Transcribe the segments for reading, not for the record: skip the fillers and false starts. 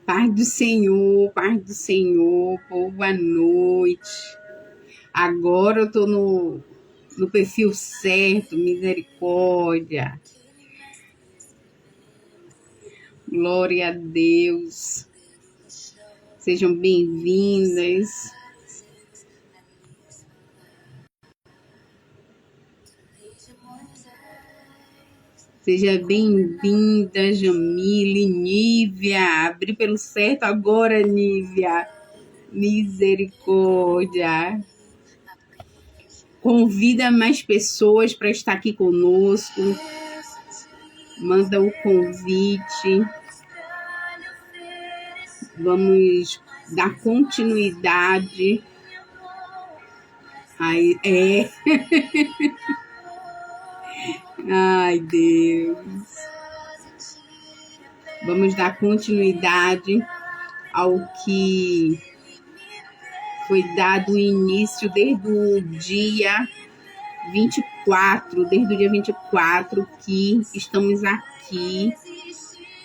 Paz do Senhor, boa noite. Agora eu tô no perfil certo, misericórdia. Glória a Deus. Sejam bem-vindas. Seja bem-vinda, Jamile, Nívia. Abri pelo certo agora, Nívia. Misericórdia. Convida mais pessoas para estar aqui conosco. Manda o convite. Vamos dar continuidade. Ai, Ai, Deus. Vamos dar continuidade ao que foi dado início desde o dia 24, que estamos aqui,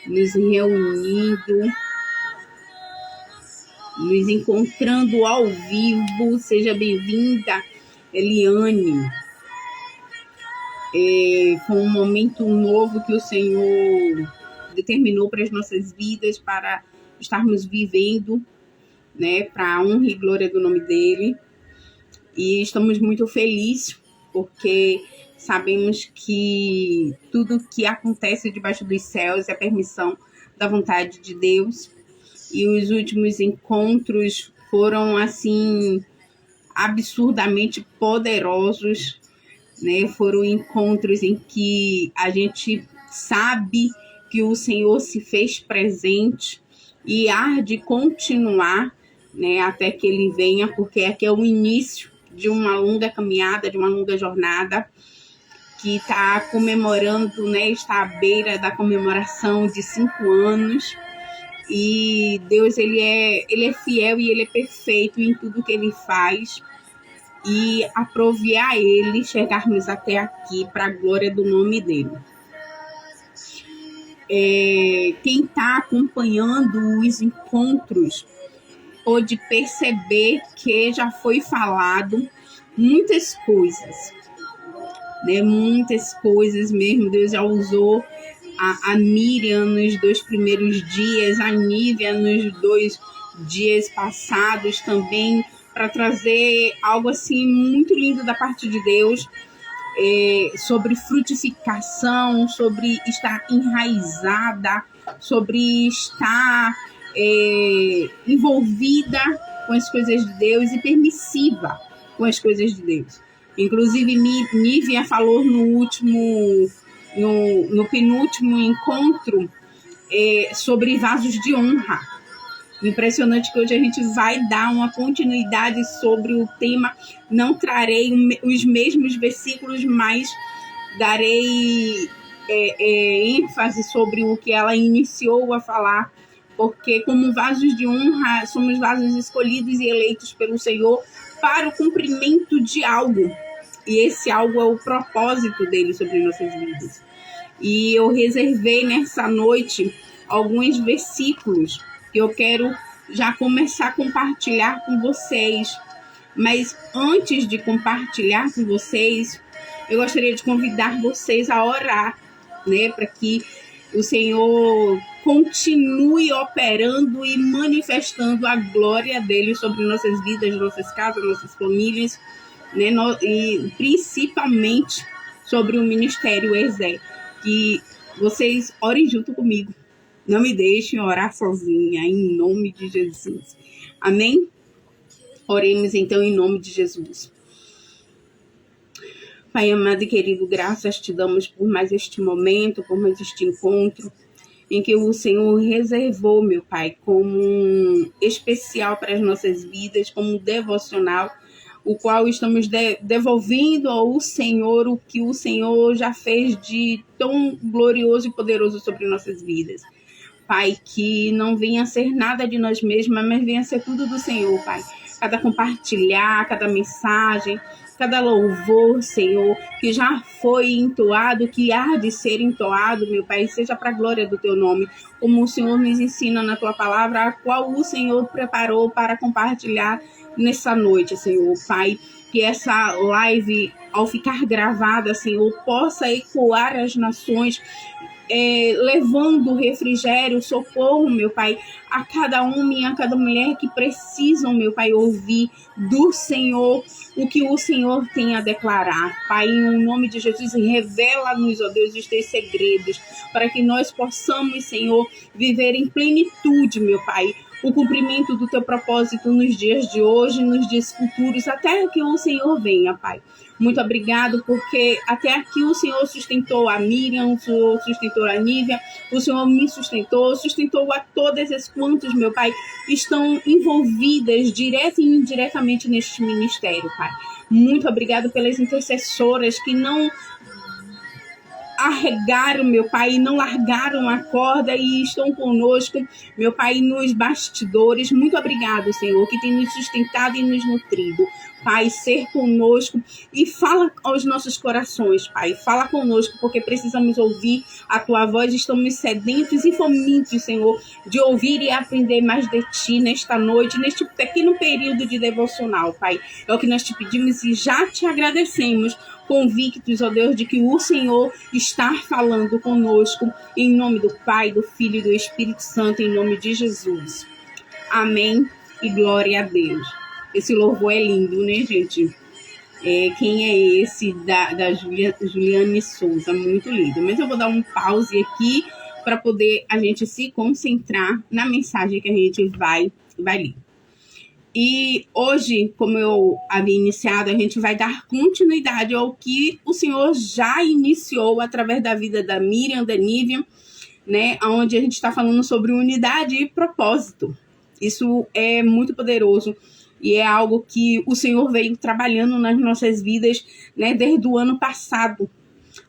nos reunindo, nos encontrando ao vivo. Seja bem-vinda, Eliane. Foi um momento novo que o Senhor determinou para as nossas vidas, para estarmos vivendo, né, para a honra e glória do nome dele. E estamos muito felizes, porque sabemos que tudo que acontece debaixo dos céus é permissão da vontade de Deus. E os últimos encontros foram, assim, absurdamente poderosos, né? Foram encontros em que a gente sabe que o Senhor se fez presente e há de continuar, né, até que ele venha, porque aqui é o início de uma longa caminhada, de uma longa jornada que está comemorando, né, está à beira da comemoração de 5 anos. E Deus, ele é fiel e ele é perfeito em tudo que ele faz. E aprove a ele chegarmos até aqui para a glória do nome dele. Quem está acompanhando os encontros pôde perceber que já foi falado muitas coisas, né? Muitas coisas mesmo. Deus já usou a Miriam nos 2 primeiros dias, a Nívia nos 2 dias passados também, para trazer algo assim muito lindo da parte de Deus, sobre frutificação, sobre estar enraizada, sobre estar envolvida com as coisas de Deus e permissiva com as coisas de Deus. Inclusive, Nívia falou no penúltimo encontro sobre vasos de honra. Impressionante que hoje a gente vai dar uma continuidade sobre o tema. Não trarei os mesmos versículos, mas darei ênfase sobre o que ela iniciou a falar, porque como vasos de honra, somos vasos escolhidos e eleitos pelo Senhor para o cumprimento de algo. E esse algo é o propósito dele sobre nossas vidas. E eu reservei nessa noite alguns versículos que eu quero já começar a compartilhar com vocês. Mas antes de compartilhar com vocês, eu gostaria de convidar vocês a orar, né, para que o Senhor continue operando e manifestando a glória dele sobre nossas vidas, nossas casas, nossas famílias, né, e principalmente sobre o Ministério Ezé. Que vocês orem junto comigo. Não me deixem orar sozinha, em nome de Jesus. Amém? Oremos então em nome de Jesus. Pai amado e querido, graças te damos por mais este momento, por mais este encontro, em que o Senhor reservou, meu Pai, como especial para as nossas vidas, como devocional, o qual estamos devolvendo ao Senhor o que o Senhor já fez de tão glorioso e poderoso sobre nossas vidas. Pai, que não venha a ser nada de nós mesmos, mas venha a ser tudo do Senhor, Pai. Cada compartilhar, cada mensagem, cada louvor, Senhor, que já foi entoado, que há de ser entoado, meu Pai, seja para a glória do teu nome, como o Senhor nos ensina na tua palavra, a qual o Senhor preparou para compartilhar nessa noite, Senhor, Pai, que essa live, ao ficar gravada, Senhor, possa ecoar as nações, levando refrigério, socorro, meu Pai, a cada homem e a cada mulher que precisam, meu Pai, ouvir do Senhor o que o Senhor tem a declarar. Pai, em nome de Jesus, revela-nos, ó Deus, os teus segredos, para que nós possamos, Senhor, viver em plenitude, meu Pai, o cumprimento do teu propósito nos dias de hoje, nos dias futuros, até que o Senhor venha, Pai. Muito obrigado, porque até aqui o Senhor sustentou a Miriam, o Senhor sustentou a Nívia, o Senhor me sustentou a todas as quantas, meu Pai, estão envolvidas direta e indiretamente neste ministério, Pai. Muito obrigado pelas intercessoras que não arregaram, meu Pai, não largaram a corda e estão conosco, meu Pai, nos bastidores. Muito obrigado, Senhor, que tem nos sustentado e nos nutrido. Pai, ser conosco e fala aos nossos corações, Pai. Fala conosco, porque precisamos ouvir a Tua voz. Estamos sedentos e famintos, Senhor, de ouvir e aprender mais de Ti nesta noite, neste pequeno período de devocional, Pai. É o que nós te pedimos e já te agradecemos, convictos, ó Deus, de que o Senhor está falando conosco, em nome do Pai, do Filho e do Espírito Santo, em nome de Jesus. Amém e glória a Deus. Esse louvor é lindo, né, gente? Quem é esse? Da Juliane Souza, muito lindo. Mas eu vou dar um pause aqui para poder a gente se concentrar na mensagem que a gente vai ler. E hoje, como eu havia iniciado, a gente vai dar continuidade ao que o Senhor já iniciou através da vida da Miriam, da Nívia, né? Onde a gente está falando sobre unidade e propósito. Isso é muito poderoso. E é algo que o Senhor veio trabalhando nas nossas vidas, né, desde o ano passado.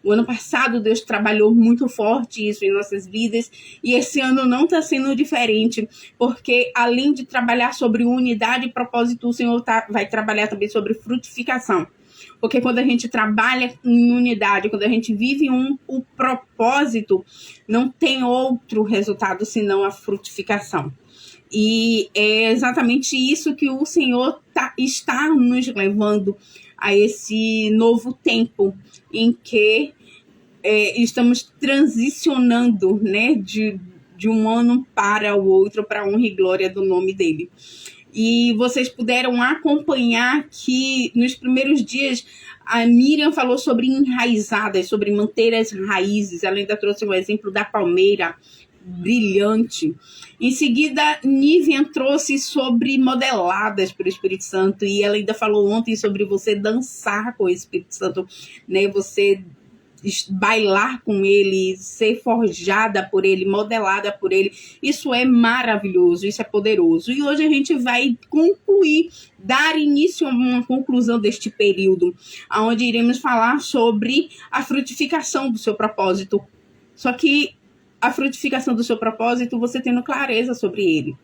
O ano passado, Deus trabalhou muito forte isso em nossas vidas. E esse ano não está sendo diferente. Porque, além de trabalhar sobre unidade e propósito, o Senhor vai trabalhar também sobre frutificação. Porque quando a gente trabalha em unidade, quando a gente vive o propósito, não tem outro resultado senão a frutificação. E é exatamente isso que o Senhor está nos levando a esse novo tempo em que estamos transicionando, né, de um ano para o outro, para a honra e glória do nome dele. E vocês puderam acompanhar que nos primeiros dias a Miriam falou sobre enraizadas, sobre manter as raízes. Ela ainda trouxe o exemplo da palmeira brilhante. Em seguida, Nívia trouxe sobre modeladas pelo Espírito Santo, e ela ainda falou ontem sobre você dançar com o Espírito Santo, né? Você bailar com ele, ser forjada por ele, modelada por ele. Isso é maravilhoso, isso é poderoso. E hoje a gente vai concluir, dar início a uma conclusão deste período, onde iremos falar sobre a frutificação do seu propósito. Só que a frutificação do seu propósito, você tendo clareza sobre ele.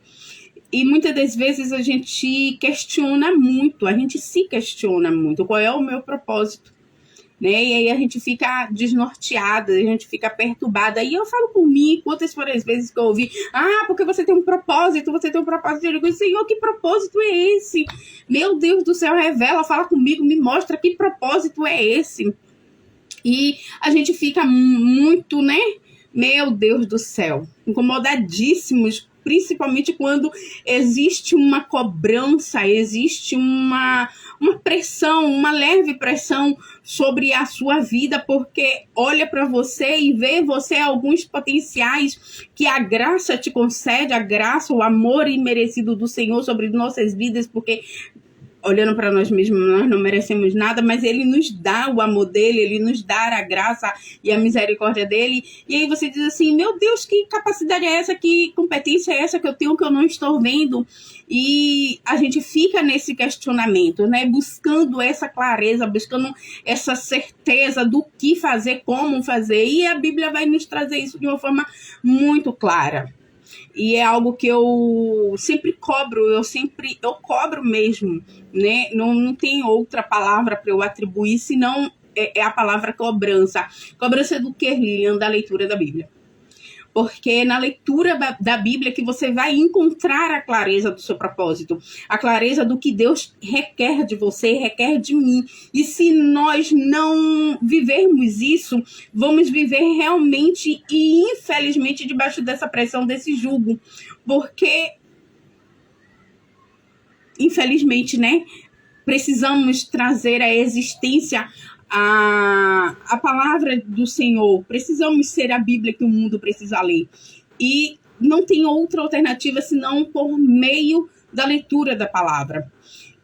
E muitas das vezes a gente questiona muito, a gente se questiona muito, qual é o meu propósito, né? E aí a gente fica desnorteada, a gente fica perturbada. E eu falo por mim, quantas foram as vezes que eu ouvi, porque você tem um propósito, eu digo, Senhor, que propósito é esse? Meu Deus do céu, revela, fala comigo, me mostra que propósito é esse. E a gente fica muito, né? Meu Deus do céu, incomodadíssimos, principalmente quando existe uma cobrança, existe uma pressão, uma leve pressão sobre a sua vida, porque olha para você e vê você alguns potenciais que a graça te concede, a graça, o amor imerecido do Senhor sobre nossas vidas, porque olhando para nós mesmos, nós não merecemos nada, mas ele nos dá o amor dele, ele nos dá a graça e a misericórdia dele. E aí você diz assim, meu Deus, que capacidade é essa, que competência é essa que eu tenho que eu não estou vendo? E a gente fica nesse questionamento, né? Buscando essa clareza, buscando essa certeza do que fazer, como fazer. E a Bíblia vai nos trazer isso de uma forma muito clara. e é algo que eu sempre cobro, eu cobro mesmo, né? Não tem outra palavra para eu atribuir, senão é a palavra cobrança. Cobrança do que, Lilian? Da leitura da Bíblia. Porque é na leitura da Bíblia que você vai encontrar a clareza do seu propósito, a clareza do que Deus requer de você, requer de mim. E se nós não vivermos isso, vamos viver realmente e infelizmente debaixo dessa pressão, desse jugo. Porque, infelizmente, né, precisamos trazer à existência a palavra do Senhor. Precisamos ser a Bíblia que o mundo precisa ler. E não tem outra alternativa senão por meio da leitura da palavra.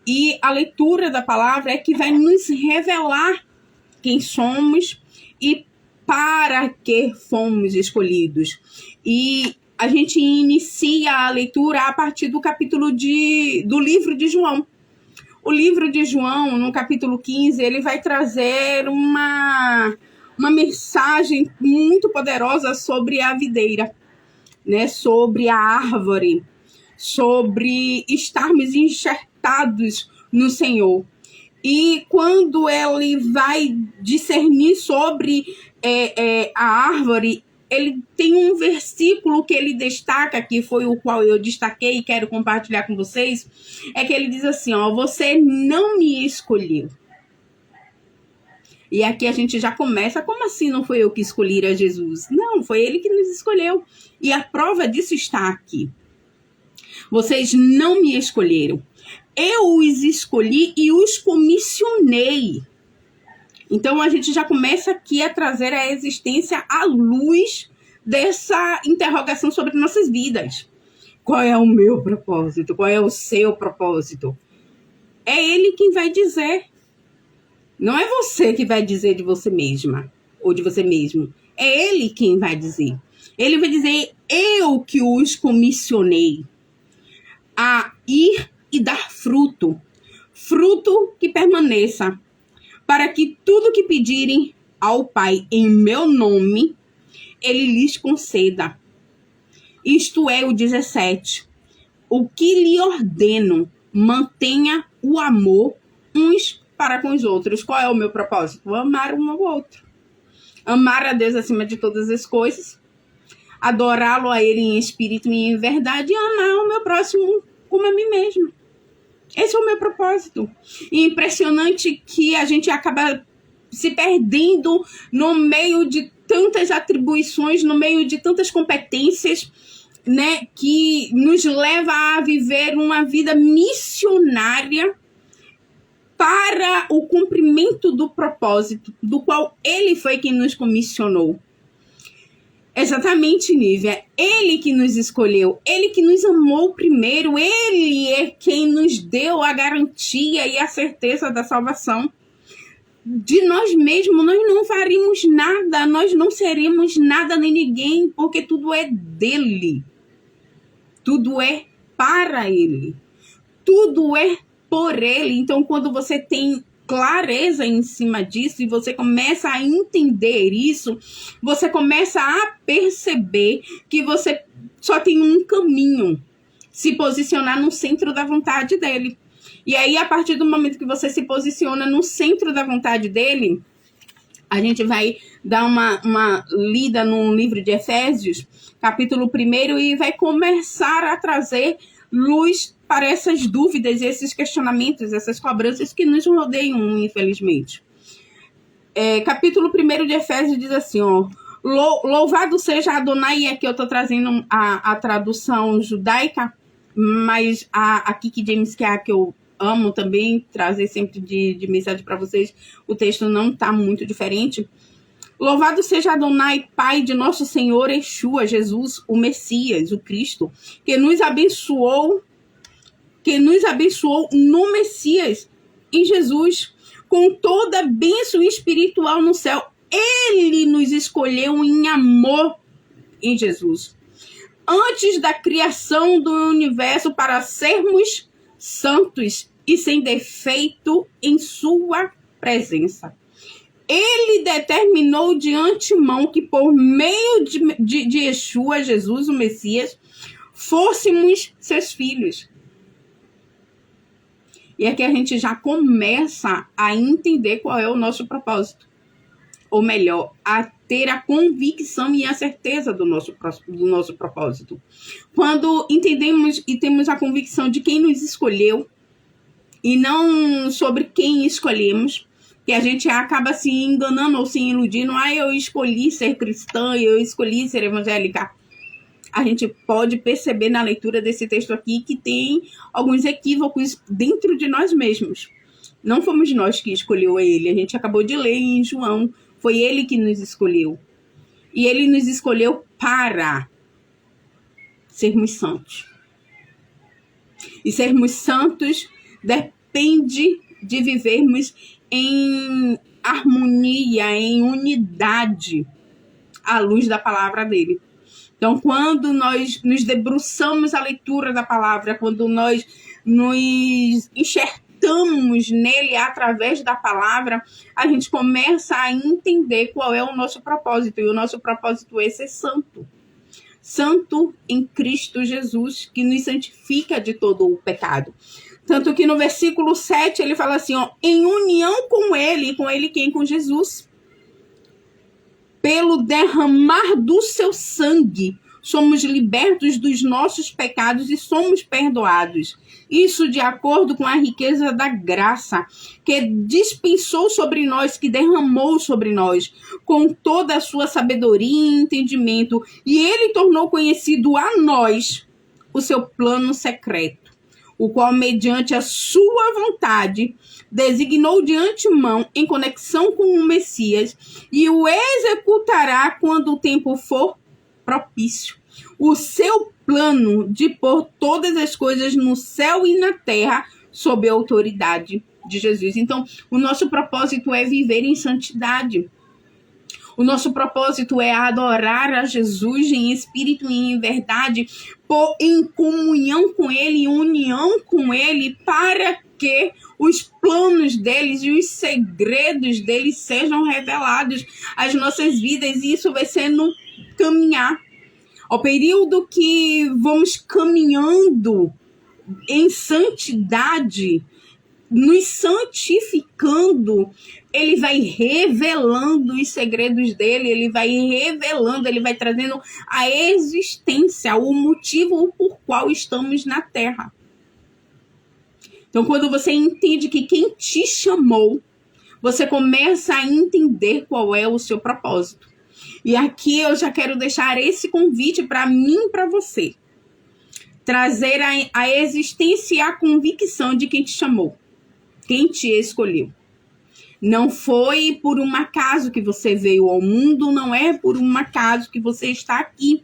E a leitura da palavra é que vai nos revelar quem somos e para que fomos escolhidos. E a gente inicia a leitura a partir do capítulo do livro de João. O livro de João, no capítulo 15, ele vai trazer uma mensagem muito poderosa sobre a videira, né? Sobre a árvore, sobre estarmos enxertados no Senhor. E quando ele vai discernir sobre a árvore, ele tem um versículo que ele destaca, que foi o qual eu destaquei e quero compartilhar com vocês, é que ele diz assim, ó, você não me escolheu. E aqui a gente já começa, como assim não foi eu que escolhi a Jesus? Não, foi ele que nos escolheu. E a prova disso está aqui. Vocês não me escolheram. Eu os escolhi e os comissionei. Então, a gente já começa aqui a trazer a existência à luz dessa interrogação sobre nossas vidas. Qual é o meu propósito? Qual é o seu propósito? É ele quem vai dizer. Não é você que vai dizer de você mesma ou de você mesmo. É ele quem vai dizer. Ele vai dizer, eu que os comissionei a ir e dar fruto. Fruto que permaneça. Para que tudo que pedirem ao Pai em meu nome, ele lhes conceda. Isto é o 17. O que lhe ordeno, mantenha o amor uns para com os outros. Qual é o meu propósito? Amar um ao outro. Amar a Deus acima de todas as coisas. Adorá-lo a ele em espírito e em verdade. E amar o meu próximo como a mim mesmo. Esse é o meu propósito. E impressionante que a gente acaba se perdendo no meio de tantas atribuições, no meio de tantas competências, né, que nos leva a viver uma vida missionária para o cumprimento do propósito, do qual ele foi quem nos comissionou. Exatamente, Nívia. Ele que nos escolheu, ele que nos amou primeiro, ele é quem nos deu a garantia e a certeza da salvação. De nós mesmos, nós não faríamos nada, nós não seremos nada nem ninguém, porque tudo é dele. Tudo é para ele. Tudo é por ele. Então, quando você tem clareza em cima disso e você começa a entender isso, você começa a perceber que você só tem um caminho, se posicionar no centro da vontade dele. E aí, a partir do momento que você se posiciona no centro da vontade dele, a gente vai dar uma lida no livro de Efésios, capítulo 1, e vai começar a trazer luz para essas dúvidas, esses questionamentos, essas cobranças que nos rodeiam, infelizmente. Capítulo 1 de Efésios diz assim, ó, louvado seja Adonai, e aqui eu estou trazendo a tradução judaica, mas a King James, que é a que eu amo também, trazer sempre de mensagem para vocês, o texto não está muito diferente. Louvado seja Adonai, Pai de nosso Senhor Yeshua, Jesus, o Messias, o Cristo, que nos abençoou no Messias, em Jesus, com toda bênção espiritual no céu. Ele nos escolheu em amor em Jesus, antes da criação do universo, para sermos santos e sem defeito em sua presença. Ele determinou de antemão que por meio de Yeshua, Jesus, o Messias, fôssemos seus filhos. E aqui a gente já começa a entender qual é o nosso propósito. Ou melhor, a ter a convicção e a certeza do nosso propósito. Quando entendemos e temos a convicção de quem nos escolheu e não sobre quem escolhemos, que a gente acaba se enganando ou se iludindo. Eu escolhi ser cristã, eu escolhi ser evangélica. A gente pode perceber na leitura desse texto aqui que tem alguns equívocos dentro de nós mesmos. Não fomos nós que escolheu ele. A gente acabou de ler em João. Foi ele que nos escolheu. E ele nos escolheu para sermos santos. E sermos santos depende de vivermos em harmonia, em unidade, à luz da palavra dele. Então, quando nós nos debruçamos à leitura da palavra, quando nós nos enxertamos nele através da palavra, a gente começa a entender qual é o nosso propósito. E o nosso propósito é ser santo. Santo em Cristo Jesus, que nos santifica de todo o pecado. Tanto que no versículo 7 ele fala assim, em união com ele, quem? Com Jesus. Pelo derramar do seu sangue, somos libertos dos nossos pecados e somos perdoados. Isso de acordo com a riqueza da graça que dispensou sobre nós, que derramou sobre nós, com toda a sua sabedoria e entendimento. E ele tornou conhecido a nós o seu plano secreto, o qual, mediante a sua vontade, designou de antemão em conexão com o Messias e o executará quando o tempo for propício. O seu plano de pôr todas as coisas no céu e na terra sob a autoridade de Jesus. Então, o nosso propósito é viver em santidade. O nosso propósito é adorar a Jesus em espírito e em verdade, em comunhão com ele, em união com ele, para que os planos deles e os segredos deles sejam revelados às nossas vidas. E isso vai ser no caminhar. Ao período que vamos caminhando em santidade, nos santificando, ele vai revelando os segredos dele, ele vai revelando, ele vai trazendo a existência, o motivo por qual estamos na terra. Então, quando você entende que quem te chamou, você começa a entender qual é o seu propósito. E aqui eu já quero deixar esse convite para mim e para você. Trazer a existência e a convicção de quem te chamou. Quem te escolheu. Não foi por um acaso que você veio ao mundo, não é por um acaso que você está aqui.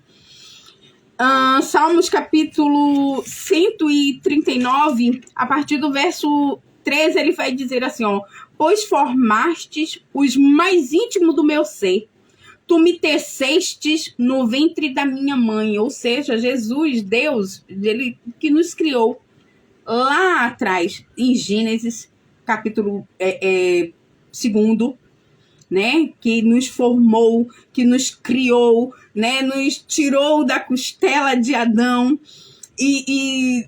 Salmos capítulo 139, a partir do verso 13, ele vai dizer assim, pois formastes os mais íntimos do meu ser, tu me tecestes no ventre da minha mãe. Ou seja, Jesus, Deus, ele que nos criou lá atrás, em Gênesis capítulo 2, né, que nos formou, que nos criou, né, nos tirou da costela de Adão e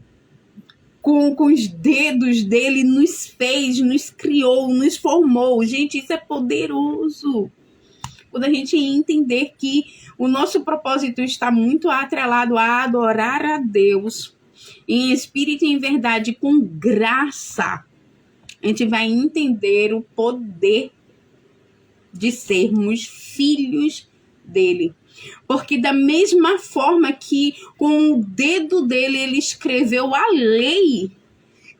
com os dedos dele nos fez, nos criou, nos formou. Gente, isso é poderoso. Quando a gente entender que o nosso propósito está muito atrelado a adorar a Deus em espírito e em verdade, com graça, a gente vai entender o poder de sermos filhos dele. Porque da mesma forma que com o dedo dele ele escreveu a lei,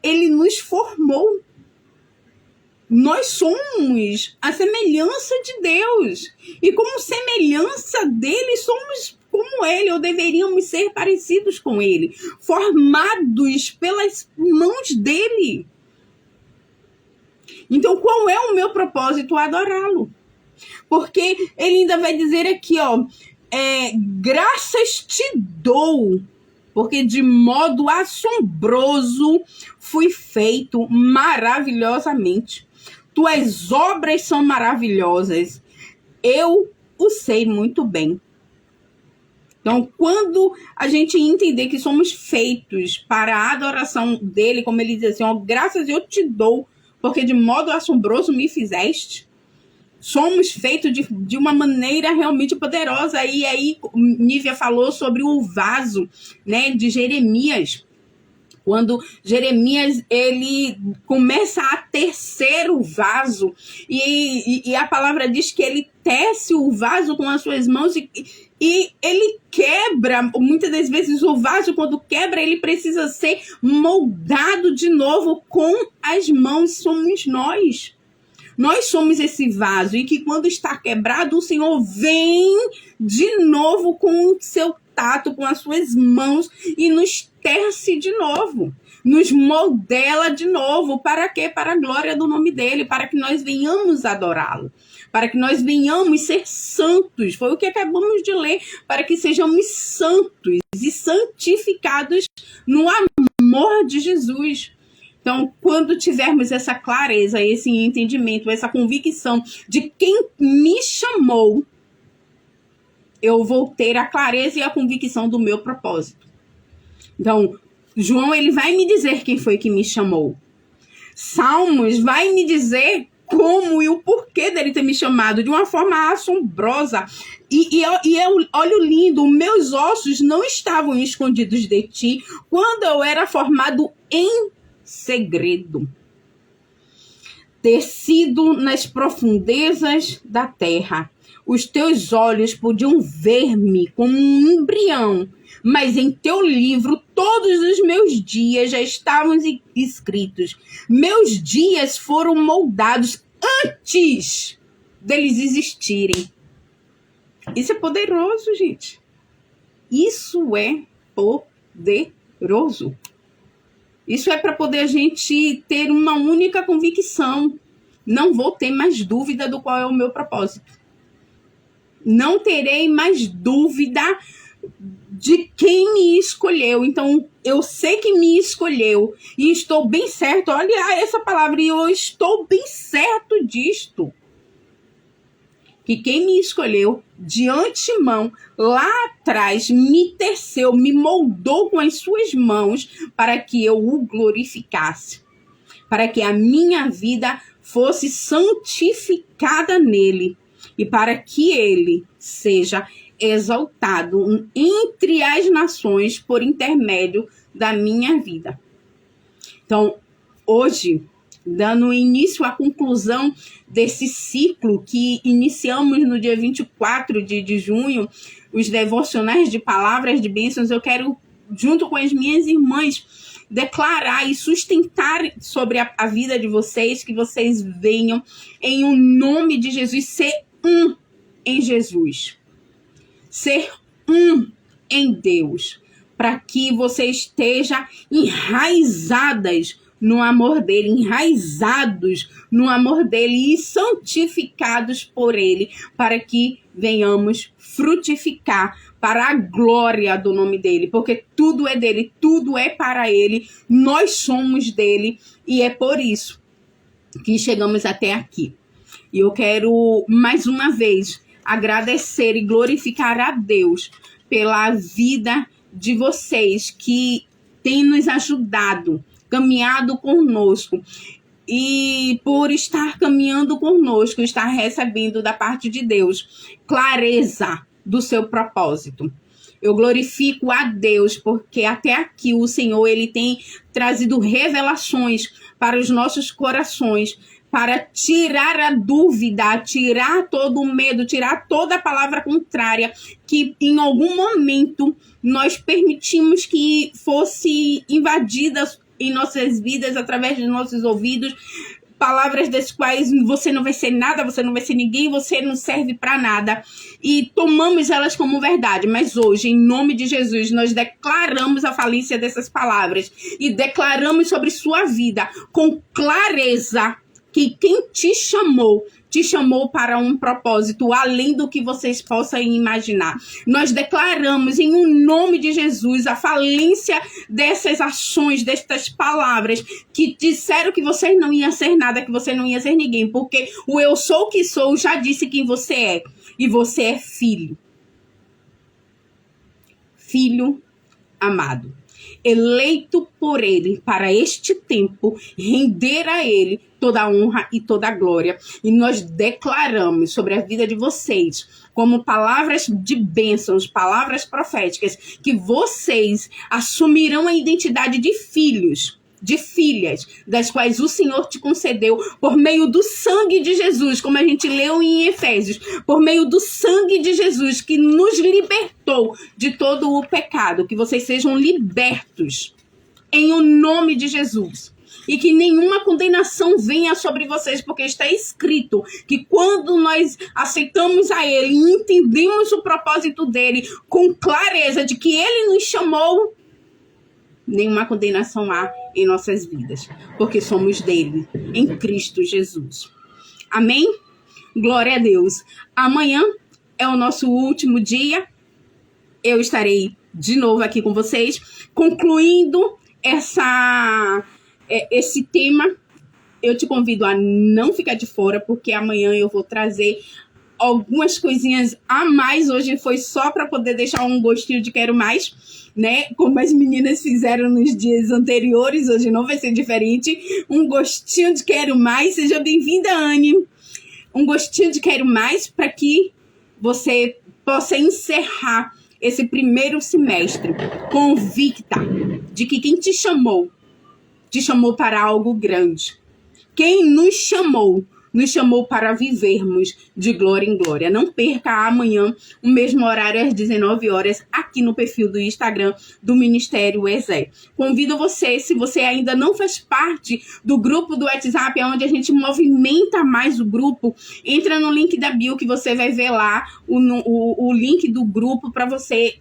ele nos formou. Nós somos a semelhança de Deus. E como semelhança dele, somos como ele, ou deveríamos ser parecidos com ele, formados pelas mãos dele. Então, qual é o meu propósito? Adorá-lo. Porque ele ainda vai dizer aqui, graças te dou, porque de modo assombroso fui feito maravilhosamente. tuas obras são maravilhosas. Eu o sei muito bem. Então, quando a gente entender que somos feitos para a adoração dele, como ele diz assim, ó, graças eu te dou, porque de modo assombroso me fizeste. Somos feitos de uma maneira realmente poderosa. E aí, Nívia falou sobre o vaso, né, de Jeremias. Quando Jeremias, ele começa a tecer o vaso, e a palavra diz que ele tece o vaso com as suas mãos e ele quebra. Muitas das vezes o vaso, quando quebra, ele precisa ser moldado de novo com as mãos. Somos nós. Nós somos esse vaso, e que quando está quebrado, o Senhor vem de novo com o seu tato, com as suas mãos, e nos tece de novo, nos modela de novo. Para quê? Para a glória do nome dele, para que nós venhamos adorá-lo, para que nós venhamos ser santos. Foi o que acabamos de ler, para que sejamos santos e santificados no amor de Jesus. Então, quando tivermos essa clareza, esse entendimento, essa convicção de quem me chamou, eu vou ter a clareza e a convicção do meu propósito. Então, João, ele vai me dizer quem foi que me chamou. Salmos vai me dizer como e o porquê dele ter me chamado de uma forma assombrosa. E olha o lindo, meus ossos não estavam escondidos de ti quando eu era formado em segredo, tecido nas profundezas da terra. Os teus olhos podiam ver-me como um embrião, mas em teu livro todos os meus dias já estavam escritos. Meus dias foram moldados antes deles existirem. Isso é poderoso, gente. Isso é poderoso. Isso é para poder a gente ter uma única convicção. Não vou ter mais dúvida do qual é o meu propósito. Não terei mais dúvida de quem me escolheu. Então, eu sei que me escolheu e estou bem certo. Olha essa palavra, e eu estou bem certo disto. Que quem me escolheu de antemão, lá atrás, me teceu, me moldou com as suas mãos para que eu o glorificasse. Para que a minha vida fosse santificada nele. E para que ele seja exaltado entre as nações por intermédio da minha vida. Então, hoje, dando início à conclusão desse ciclo que iniciamos no dia 24 de junho, os devocionais de palavras de bênçãos, eu quero, junto com as minhas irmãs, declarar e sustentar sobre a vida de vocês, que vocês venham, em o nome de Jesus, ser um em Jesus. Ser um em Deus. Para que você esteja enraizadas no amor dele, enraizados no amor dele e santificados por ele, para que venhamos frutificar para a glória do nome dele, porque tudo é dele, tudo é para ele, nós somos dele, e é por isso que chegamos até aqui. E eu quero, mais uma vez, agradecer e glorificar a Deus pela vida de vocês que têm nos ajudado, caminhado conosco, e por estar caminhando conosco, estar recebendo da parte de Deus clareza do seu propósito. Eu glorifico a Deus porque até aqui o Senhor, ele tem trazido revelações para os nossos corações, para tirar a dúvida, tirar todo o medo, tirar toda a palavra contrária que em algum momento nós permitimos que fosse invadida em nossas vidas, através de nossos ouvidos, palavras das quais você não vai ser nada, você não vai ser ninguém, você não serve para nada, e tomamos elas como verdade. Mas hoje, em nome de Jesus, nós declaramos a falência dessas palavras e declaramos sobre sua vida com clareza que quem te chamou te chamou para um propósito além do que vocês possam imaginar. Nós declaramos em um nome de Jesus a falência dessas ações, destas palavras que disseram que você não ia ser nada, que você não ia ser ninguém, porque o eu sou o que sou já disse quem você é, e você é filho. Filho amado, eleito por ele para este tempo, render a ele toda a honra e toda a glória. E nós declaramos sobre a vida de vocês, como palavras de bênçãos, palavras proféticas, que vocês assumirão a identidade de filhos, de filhas, das quais o Senhor te concedeu por meio do sangue de Jesus, como a gente leu em Efésios, por meio do sangue de Jesus que nos libertou de todo o pecado, que vocês sejam libertos em o nome de Jesus. E que nenhuma condenação venha sobre vocês, porque está escrito que quando nós aceitamos a Ele e entendemos o propósito dEle com clareza de que Ele nos chamou, nenhuma condenação há em nossas vidas, porque somos dele, em Cristo Jesus. Amém? Glória a Deus. Amanhã é o nosso último dia. Eu estarei de novo aqui com vocês, concluindo esse tema. Eu te convido a não ficar de fora, porque amanhã eu vou trazer algumas coisinhas a mais. Hoje foi só para poder deixar um gostinho de quero mais, né? Como as meninas fizeram nos dias anteriores, hoje não vai ser diferente. Um gostinho de quero mais. Seja bem-vinda, Anne. Um gostinho de quero mais para que você possa encerrar esse primeiro semestre convicta de que quem te chamou para algo grande. Quem nos chamou para vivermos de glória em glória. Não perca amanhã, o mesmo horário, às 19 horas, aqui no perfil do Instagram do Ministério EZE. Convido você, se você ainda não faz parte do grupo do WhatsApp, onde a gente movimenta mais o grupo, entra no link da bio que você vai ver lá o link do grupo para você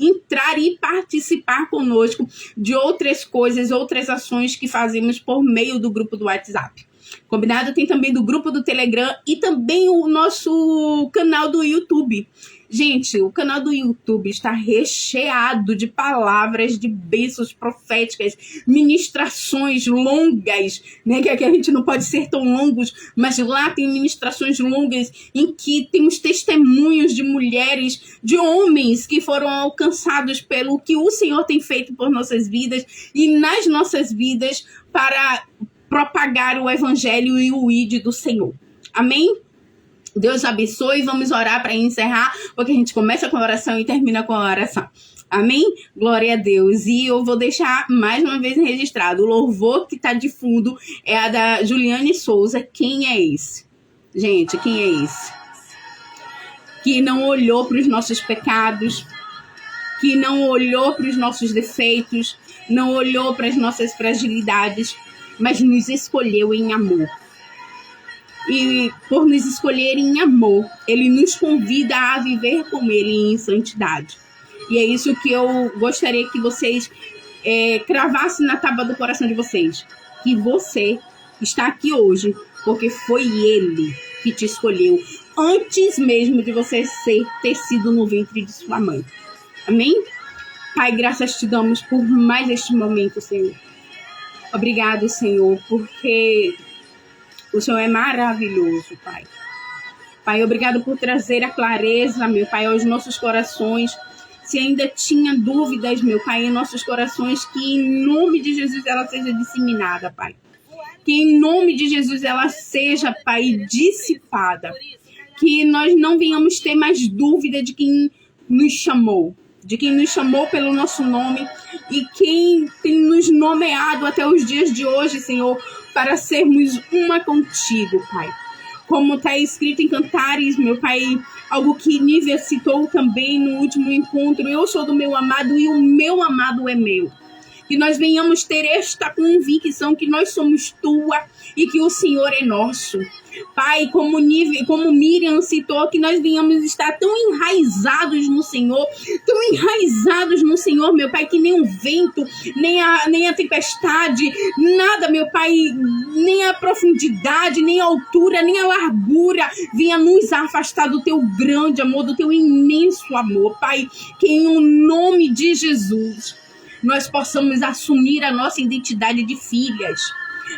entrar e participar conosco de outras coisas, outras ações que fazemos por meio do grupo do WhatsApp. Combinado? Tem também do grupo do Telegram e também o nosso canal do YouTube. Gente, o canal do YouTube está recheado de palavras, de bênçãos proféticas, ministrações longas, né? Que aqui a gente não pode ser tão longos, mas lá tem ministrações longas em que temos testemunhos de mulheres, de homens que foram alcançados pelo que o Senhor tem feito por nossas vidas e nas nossas vidas para propagar o evangelho e o ID do Senhor. Amém? Deus abençoe. Vamos orar para encerrar, porque a gente começa com a oração e termina com a oração. Amém? Glória a Deus. E eu vou deixar mais uma vez registrado. O louvor que está de fundo é a da Juliane Souza. Quem é esse? Gente, quem é esse? Que não olhou para os nossos pecados, que não olhou para os nossos defeitos, não olhou para as nossas fragilidades, mas nos escolheu em amor. E por nos escolher em amor, Ele nos convida a viver com Ele em santidade. E é isso que eu gostaria que vocês cravassem na tábua do coração de vocês. Que você está aqui hoje porque foi Ele que te escolheu antes mesmo de você ter sido no ventre de sua mãe. Amém? Pai, graças te damos por mais este momento, Senhor. Obrigado, Senhor, porque o Senhor é maravilhoso, Pai. Pai, obrigado por trazer a clareza, meu Pai, aos nossos corações. Se ainda tinha dúvidas, meu Pai, em nossos corações, que em nome de Jesus ela seja disseminada, Pai. Que em nome de Jesus ela seja, Pai, dissipada. Que nós não venhamos ter mais dúvida de quem nos chamou. De quem nos chamou pelo nosso nome e quem tem nos nomeado até os dias de hoje, Senhor, para sermos uma contigo, Pai. Como está escrito em Cantares, meu Pai, algo que Nívia citou também no último encontro, eu sou do meu amado e o meu amado é meu. Que nós venhamos ter esta convicção que nós somos tua e que o Senhor é nosso. Pai, como Miriam citou, que nós venhamos estar tão enraizados no Senhor, meu Pai, que nem o vento, nem a tempestade, nada, meu Pai, nem a profundidade, nem a altura, nem a largura, venha nos afastar do teu grande amor, do teu imenso amor, Pai, que em o nome de Jesus nós possamos assumir a nossa identidade de filhas,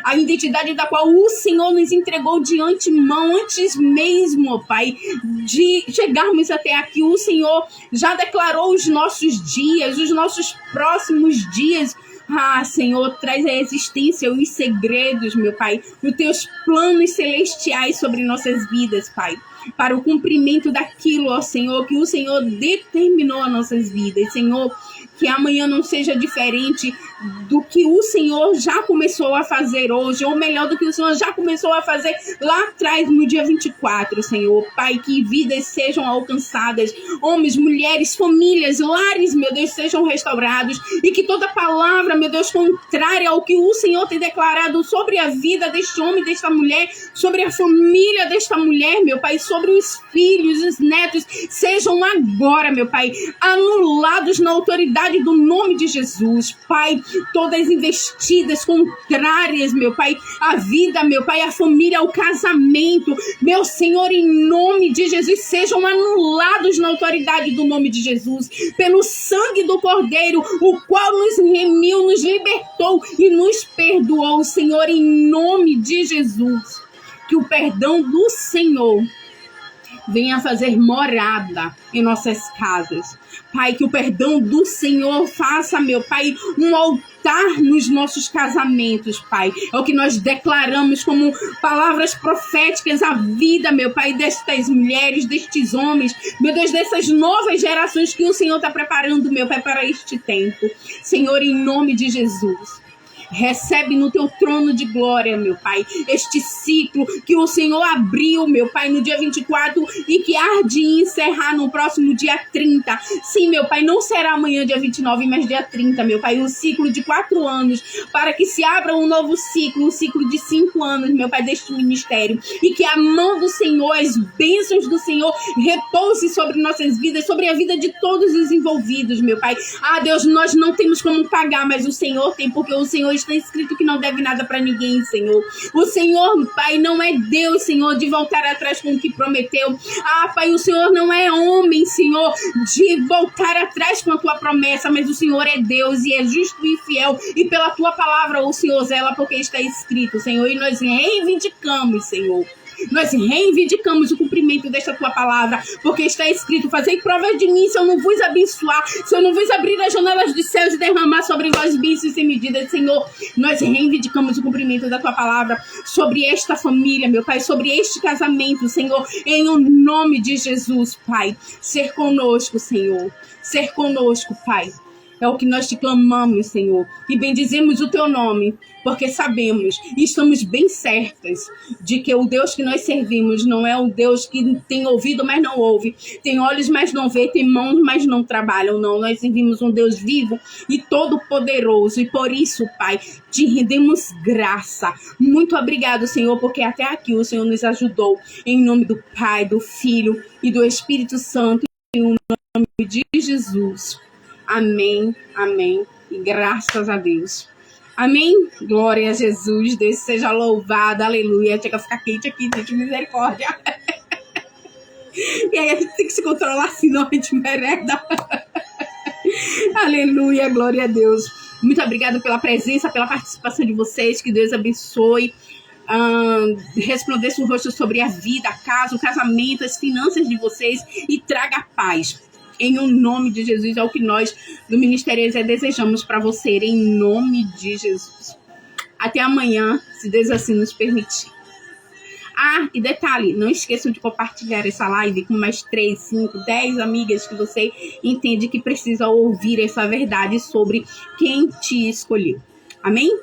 a identidade da qual o Senhor nos entregou de antemão, antes mesmo, Pai, de chegarmos até aqui. O Senhor já declarou os nossos dias, os nossos próximos dias. Senhor, traz à existência os segredos, meu Pai, os teus planos celestiais sobre nossas vidas, Pai, para o cumprimento daquilo, ó Senhor, que o Senhor determinou as nossas vidas, Senhor. Que amanhã não seja diferente do que o Senhor já começou a fazer hoje, ou melhor, do que o Senhor já começou a fazer lá atrás, no dia 24, Senhor. Pai, que vidas sejam alcançadas, homens, mulheres, famílias, lares, meu Deus, sejam restaurados, e que toda palavra, meu Deus, contrária ao que o Senhor tem declarado sobre a vida deste homem, desta mulher, sobre a família desta mulher, meu Pai, sobre os filhos, os netos, sejam agora, meu Pai, anulados na autoridade do nome de Jesus, Pai, todas investidas contrárias, meu Pai, a vida, meu Pai, a família, o casamento, meu Senhor, em nome de Jesus, sejam anulados na autoridade do nome de Jesus, pelo sangue do Cordeiro, o qual nos remiu, nos libertou e nos perdoou, Senhor, em nome de Jesus, que o perdão do Senhor venha fazer morada em nossas casas. Pai, que o perdão do Senhor faça, meu Pai, um altar nos nossos casamentos, Pai. É o que nós declaramos como palavras proféticas à vida, meu Pai, destas mulheres, destes homens, meu Deus, dessas novas gerações que o Senhor está preparando, meu Pai, para este tempo. Senhor, em nome de Jesus, recebe no teu trono de glória, meu Pai, este ciclo que o Senhor abriu, meu Pai, no dia 24 e que há de encerrar no próximo dia 30. Sim, meu Pai, não será amanhã, dia 29, mas dia 30, meu Pai, um ciclo de 4 anos, para que se abra um novo ciclo, um ciclo de 5 anos, meu Pai, deste ministério, e que a mão do Senhor, as bênçãos do Senhor repouse sobre nossas vidas, sobre a vida de todos os envolvidos, meu Pai. Deus, nós não temos como pagar, mas o Senhor tem, porque o Senhor está escrito que não deve nada para ninguém, Senhor. O Senhor, Pai, não é Deus, Senhor, de voltar atrás com o que prometeu. Pai, o Senhor não é homem, Senhor, de voltar atrás com a tua promessa, mas o Senhor é Deus e é justo e fiel, e pela tua palavra o Senhor zela, porque está escrito, Senhor, e nós reivindicamos, Senhor. Nós reivindicamos o cumprimento desta tua palavra, porque está escrito: fazei prova de mim, se eu não vos abençoar, se eu não vos abrir as janelas dos céus e derramar sobre vós bênçãos sem medida, Senhor. Nós reivindicamos o cumprimento da tua palavra sobre esta família, meu Pai, sobre este casamento, Senhor, em o nome de Jesus, Pai. Ser conosco, Senhor, ser conosco, Pai. É o que nós te clamamos, Senhor, e bendizemos o teu nome, porque sabemos e estamos bem certas de que o Deus que nós servimos não é o Deus que tem ouvido, mas não ouve, tem olhos, mas não vê, tem mãos, mas não trabalham, não. Nós servimos um Deus vivo e todo-poderoso, e por isso, Pai, te rendemos graça. Muito obrigado, Senhor, porque até aqui o Senhor nos ajudou, em nome do Pai, do Filho e do Espírito Santo, em nome de Jesus. Amém, amém, e graças a Deus. Amém, glória a Jesus, Deus seja louvado, aleluia. Chega a ficar quente aqui, gente, misericórdia. E aí a gente tem que se controlar, senão a gente merda. Aleluia, glória a Deus. Muito obrigada pela presença, pela participação de vocês, que Deus abençoe. Resplandeça o rosto sobre a vida, a casa, o casamento, as finanças de vocês e traga paz. Em o nome de Jesus, é o que nós do Ministério Ezé desejamos para você, em nome de Jesus. Até amanhã, se Deus assim nos permitir. E detalhe, não esqueçam de compartilhar essa live com mais 3, 5, 10 amigas que você entende que precisa ouvir essa verdade sobre quem te escolheu. Amém?